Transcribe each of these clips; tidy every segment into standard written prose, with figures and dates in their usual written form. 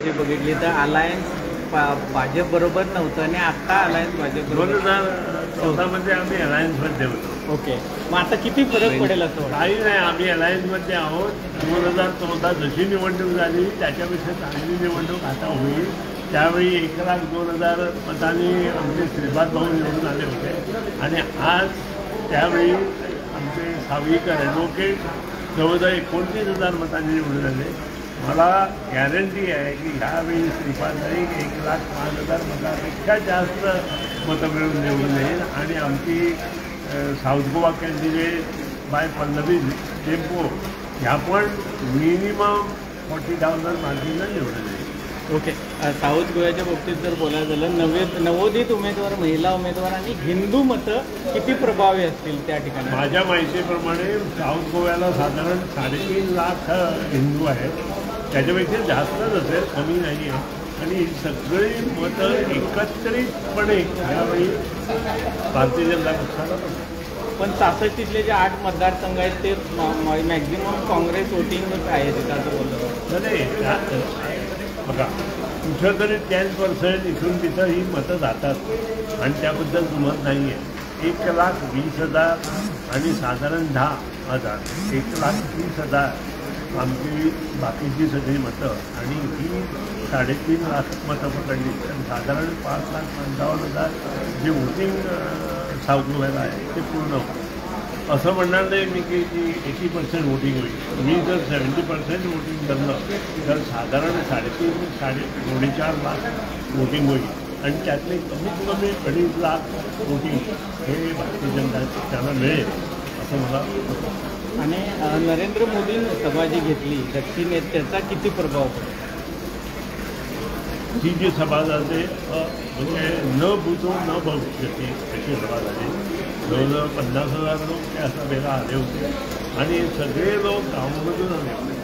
बघितली तर अलायन्स भाजप बरोबर नव्हतं आणि आता अलायन्स भाजप 2014 मध्ये आम्ही अलायन्समध्ये होतो. ओके, मग आता किती फरक पडेल असं? काही नाही, आम्ही अलायन्समध्ये आहोत. 2014 जशी निवडणूक झाली त्याच्यापेक्षा चांगली निवडणूक आता होईल. त्यावेळी 1,02,000 मतांनी आमचे श्रीपाद भाऊ निवडून आले होते आणि आज त्यावेळी आमचे सावळीकर ॲडव्होकेट जवळजवळ 29,000 मतांनी निवडून आले. मला गॅरंटी आहे की ह्यावेळी श्रीपाद नाईक 1,05,000 मतांपेक्षा जास्त मतं मिळवून निवडून येईल आणि आमची south Goa candidate by Pallavi Dempo ह्या पण मिनिमम 40,000 मार्जिनला निवडून येईल. ओके, साऊथ गोव्याच्या बाबतीत जर बोलायचं झालं, नवोदित उमेदवार, महिला उमेदवार आणि हिंदू मतं किती प्रभावी असतील त्या ठिकाणी? माझ्या माहितीप्रमाणे साऊथ गोव्याला साधारण 3.5 लाख हिंदू आहेत. त्याच्यापेक्षा जास्तच असेल, कमी नाही आहे. आणि ही सगळी मतं एकत्रितपणे यावेळी भारतीय जनता पक्षाला पण 66 जे 8 मतदारसंघ आहेत ते मॅक्झिमम काँग्रेस वोटिंगच आहे तिथं असं बोललं. नाही, बघा कुठं तरी 10% इथून तिथं ही मतं जातात आणि त्याबद्दल मत नाही आहे. 1,20,000 आणि साधारण 10,000, 1,30,000 आमची बाकीची सगळी मतं आणि ही 3.5 लाख मतं पकडली तर साधारण 5,55,000 जे वोटिंग साऊथ गोव्याला आहे ते पूर्ण होतं. असं म्हणणार नाही मी की 80% वोटिंग होईल. मी जर 70% वोटिंग करलं तर साधारण 3.5-4 लाख वोटिंग होईल आणि त्यातले कमीत कमी 2.5 लाख वोटिंग हे भारतीय जनता पक्षाला मिळेल असं मला वाटतं. आणि नरेंद्र मोदींनी सभा जी घेतली दक्षिणेत त्याचा किती प्रभाव पडेल? ही जी सभा झाली म्हणजे न बुजो न भविष्यती अशी सभा झाली. जवळजवळ 50,000 लोक त्या सभेला आले होते आणि सगळे लोक गावामधून आले होते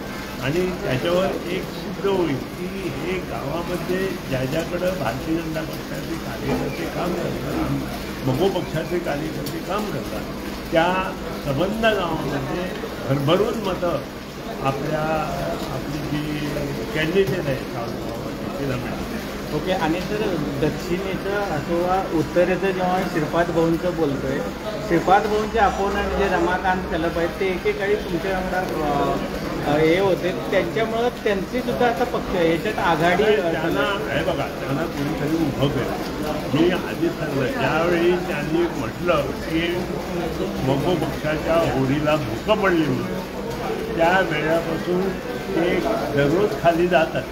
आणि त्याच्यावर एक सिद्ध होईल की हे गावामध्ये ज्याच्याकडं भारतीय जनता पक्षाचे कार्यकर्ते काम करतात, मगो पक्षाचे कार्यकर्ते काम करतात, त्या संबंध गावामध्ये भरभरून मतं आपली जी कॅन्डिडेट आहे तिला मिळाली. ओके, आणि तर दक्षिणेचं अथवा उत्तरेचं जेव्हा श्रीपाद भाऊंचं बोलतोय, श्रीपाद भाऊंचे अपोनंट जे रमाकांत कलप आहेत ते एकेकाळी तुमचे आमदार हे होते, त्यांच्यामुळं त्यांची सुद्धा आता पक्ष याच्यात आघाडी त्यांना हे बघा त्यांना कोणीतरी उभं केलं. मी आधीच सांगलं, ज्यावेळी त्यांनी म्हटलं की मगो पक्षाच्या होडीला भुकं पडली म्हणून त्या वेळापासून ते दररोज खाली जातात.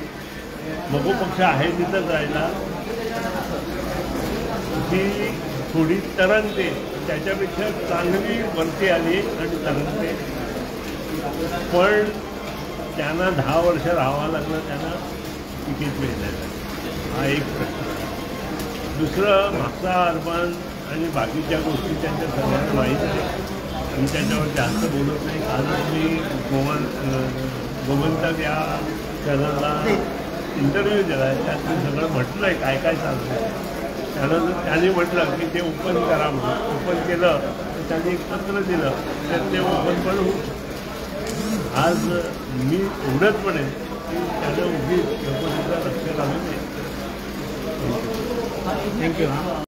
मगो पक्ष आहे तिथंच राहिला, ती थोडी तरंगते, त्याच्यापेक्षा चांगली वरती आली आणि तरंगते. पण त्यांना 10 वर्ष राहावं लागलं, त्यांना तिकीट मिळालं. हा एक प्रश्न. दुसरं, मागचा अर्बन आणि बाकीच्या गोष्टी त्यांच्या सगळ्यांना माहीत आहे. मी त्याच्यावर जास्त बोलत नाही. आज मी गोमंतक या चॅनलला इंटरव्ह्यू दिला आहे, त्यात मी सगळं म्हटलं आहे काय काय चाललं आहे. त्यांनी म्हटलं की ते ओपन करा म्हणून. ओपन केलं तर त्यांनी एक पत्र दिलं तर ते ओपन पण होऊ शकतं. आज मी एवढंच म्हणेन की त्यानं उभी लक्ष घालून थँक्यू.